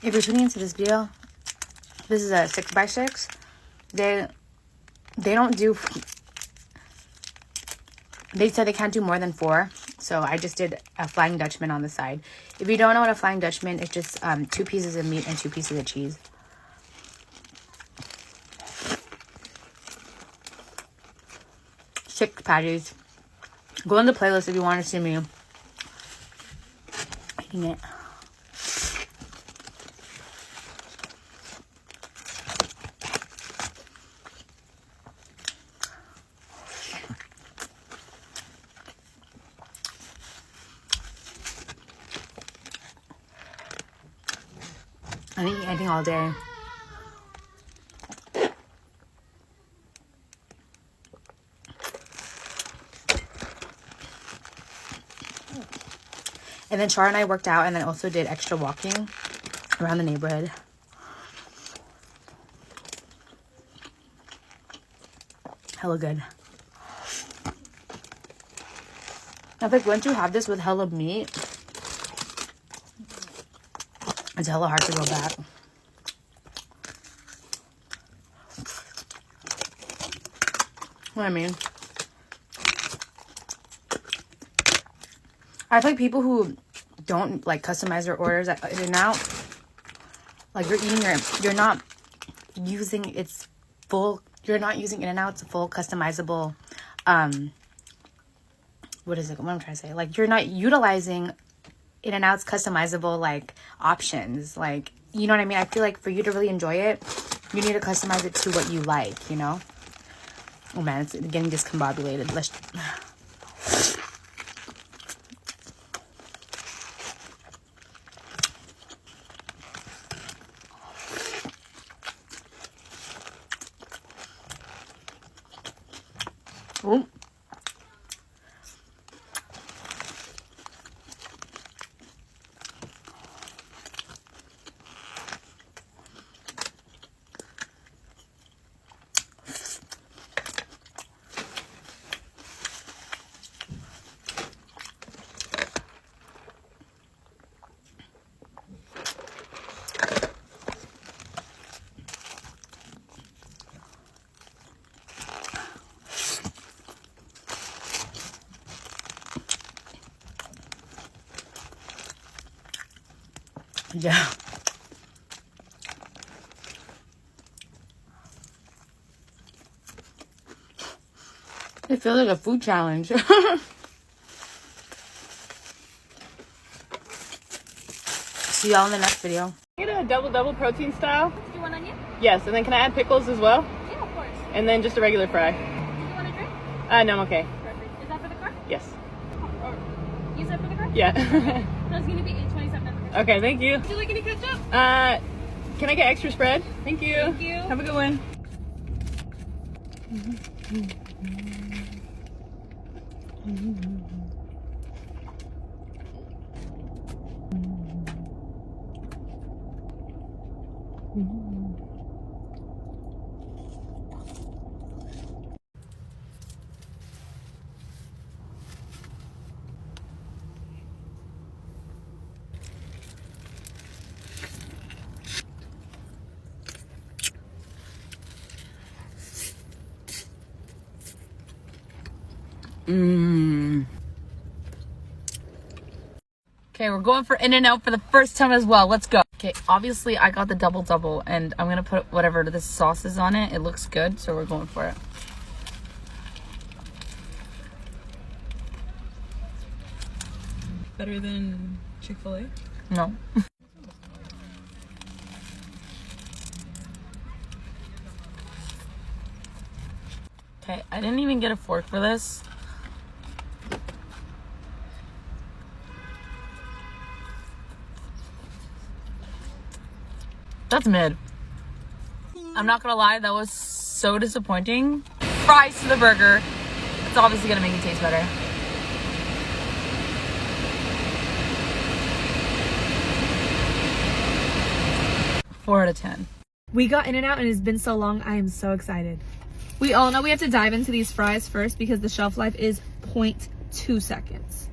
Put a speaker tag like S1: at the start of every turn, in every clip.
S1: if you're tuning into this video, this is a 6x6. They don't do, they said they can't do more than 4. So I just did a Flying Dutchman on the side. If you don't know what a Flying Dutchman, it's just 2 pieces of meat and 2 pieces of cheese. Six patties. Go in the playlist if you want to see me eating it. I didn't eat anything all day. And then Char and I worked out and then also did extra walking around the neighborhood. Hella good. I think once you have this with hella meat, it's hella hard to go back. What I mean? I feel like people who don't like customize their orders at In-N-Out, like you're not using its full, you're not using In-N-Out's full customizable, what is it? What I'm trying to say? Like you're not utilizing In-N-Out's customizable like options. Like, you know what I mean? I feel like for you to really enjoy it, you need to customize it to what you like, you know? Oh man, it's getting discombobulated. Let's... Oh. Yeah. It feels like a food challenge. See y'all in the next video.
S2: Get a double protein style.
S3: Do you want onion?
S2: Yes, and then can I add pickles as well?
S3: Yeah, of course.
S2: And then just a regular fry.
S3: Do you want a drink?
S2: No, I'm okay.
S3: Perfect. Is that for the car?
S2: Yes.
S3: Or you said for the car?
S2: Yeah.
S3: That's gonna be $8.27.
S2: Okay, thank you.
S3: Would you like any ketchup?
S2: Can I get extra spread? Thank you.
S3: Thank you.
S2: Have a good one.
S1: Okay, we're going for In-N-Out for the first time as well. Let's go. Okay, obviously I got the double and I'm gonna put whatever this sauce is on it. It looks good, so we're going for it.
S2: Better than Chick-fil-A?
S1: No. Okay, I didn't even get a fork for this. That's mid. I'm not gonna lie, that was so disappointing. Fries to the burger. It's obviously gonna make it taste better. Four out of 10.
S3: We got In-N-Out and it's been so long. I am so excited. We all know we have to dive into these fries first because the shelf life is 0.2 seconds.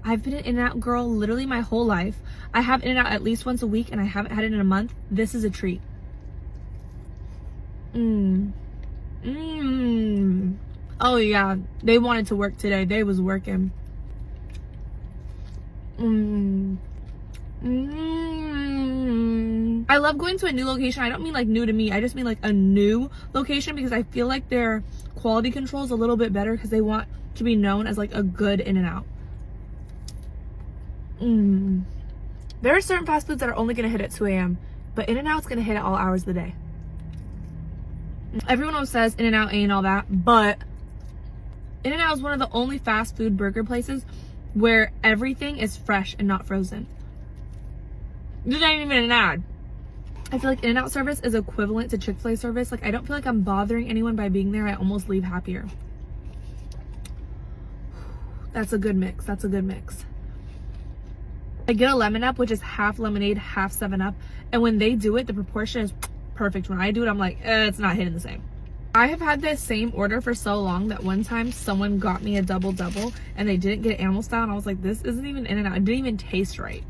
S3: I've been an In-N-Out girl literally my whole life. I have In-N-Out at least once a week and I haven't had it in a month. This is a treat. Oh yeah, they wanted to work today. They was working. I love going to a new location. I don't mean like new to me. I just mean like a new location because I feel like their quality control is a little bit better because they want to be known as like a good In-N-Out. There are certain fast foods that are only going to hit at 2 a.m. but In-N-Out's going to hit at all hours of the day. Everyone always says In-N-Out ain't all that, but In-N-Out is one of the only fast food burger places where everything is fresh and not frozen. This ain't even an ad. I feel like In-N-Out service is equivalent to Chick-fil-A service. Like, I don't feel like I'm bothering anyone by being there. I almost leave happier. That's a good mix. That's a good mix. I get a lemon up, which is half lemonade, half 7-Up. And when they do it, the proportion is perfect. When I do it, I'm like, it's not hitting the same. I have had this same order for so long that one time someone got me a double and they didn't get animal style. And I was like, this isn't even In-N-Out. It didn't even taste right.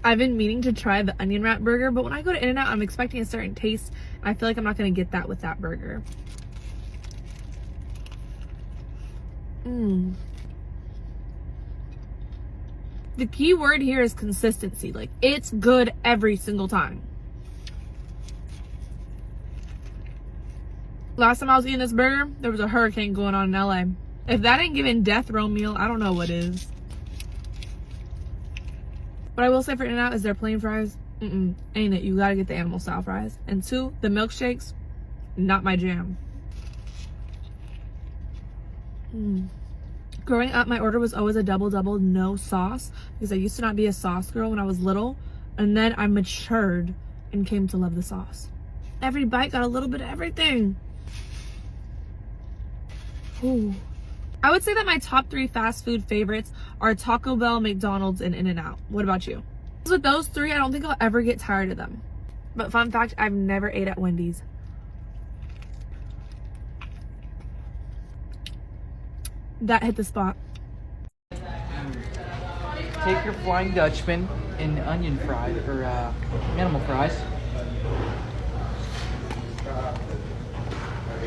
S3: I've been meaning to try the onion wrap burger, but when I go to In-N-Out, I'm expecting a certain taste. And I feel like I'm not going to get that with that burger. The key word here is consistency. Like, it's good every single time. Last time I was eating this burger, there was a hurricane going on in LA. If that ain't giving death row meal, I don't know what is. What I will say for In-N-Out is their plain fries, ain't it. You gotta get the animal style fries. And 2, the milkshakes, not my jam. Growing up, my order was always a double, no sauce, because I used to not be a sauce girl when I was little, and then I matured and came to love the sauce. Every bite got a little bit of everything. Ooh. I would say that my top 3 fast food favorites are Taco Bell, McDonald's, and In-N-Out. What about you? With those 3, I don't think I'll ever get tired of them. But fun fact, I've never ate at Wendy's. That hit the spot.
S4: Take your Flying Dutchman and onion fries, or animal fries.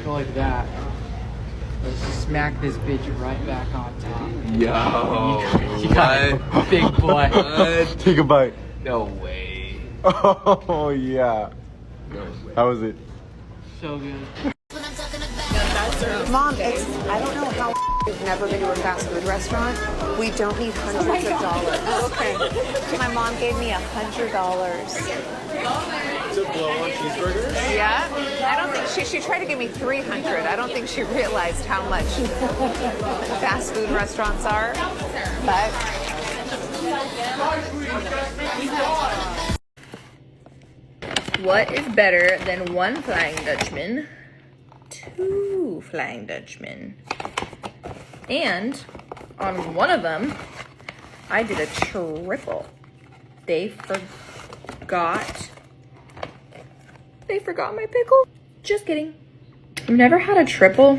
S4: Go like that. Let's smack this bitch right back on top.
S5: Yo,
S4: You got a big butt.
S5: Take a bite.
S6: No way.
S5: Oh yeah.
S6: No way.
S5: How was it?
S4: So good.
S7: Mom, I don't know how we've never been to a fast food restaurant. We don't need hundreds of dollars. Oh, okay. My mom gave me $100.
S6: To blow on cheeseburgers?
S7: Yeah. I don't think she tried to give me 300. I don't think she realized how much fast food restaurants are. But
S8: what is better than 1 Flying Dutchman? 2 Flying Dutchmen. And on one of them, I did a triple. They forgot my pickle. Just kidding. I've never had a triple.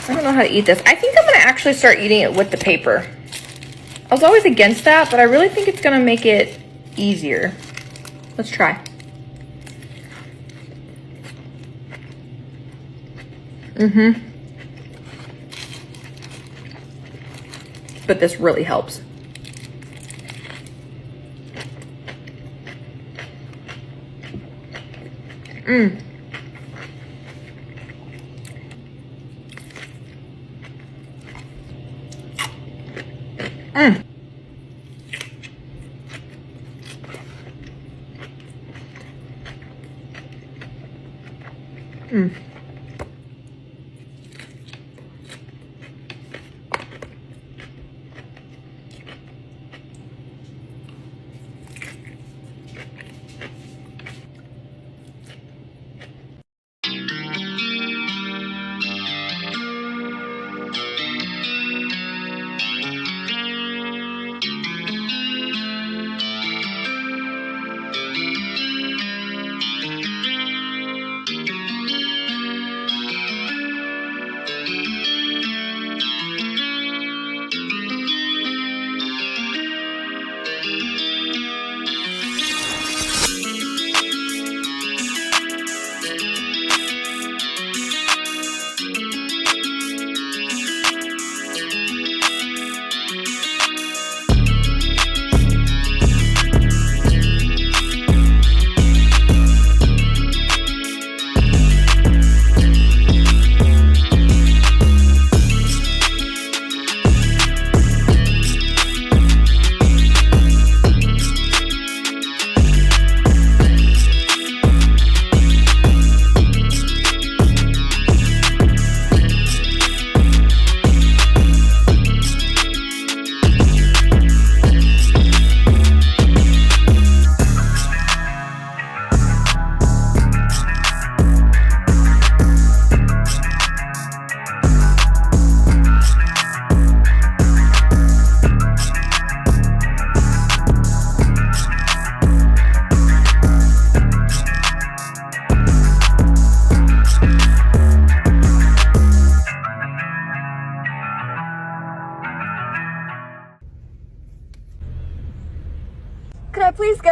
S8: I don't know how to eat this. I think I'm gonna actually start eating it with the paper. I was always against that, but I really think it's gonna make it easier. Let's try. But this really helps.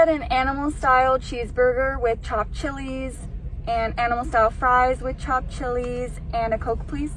S9: get an animal style cheeseburger with chopped chilies and animal style fries with chopped chilies and a Coke, please?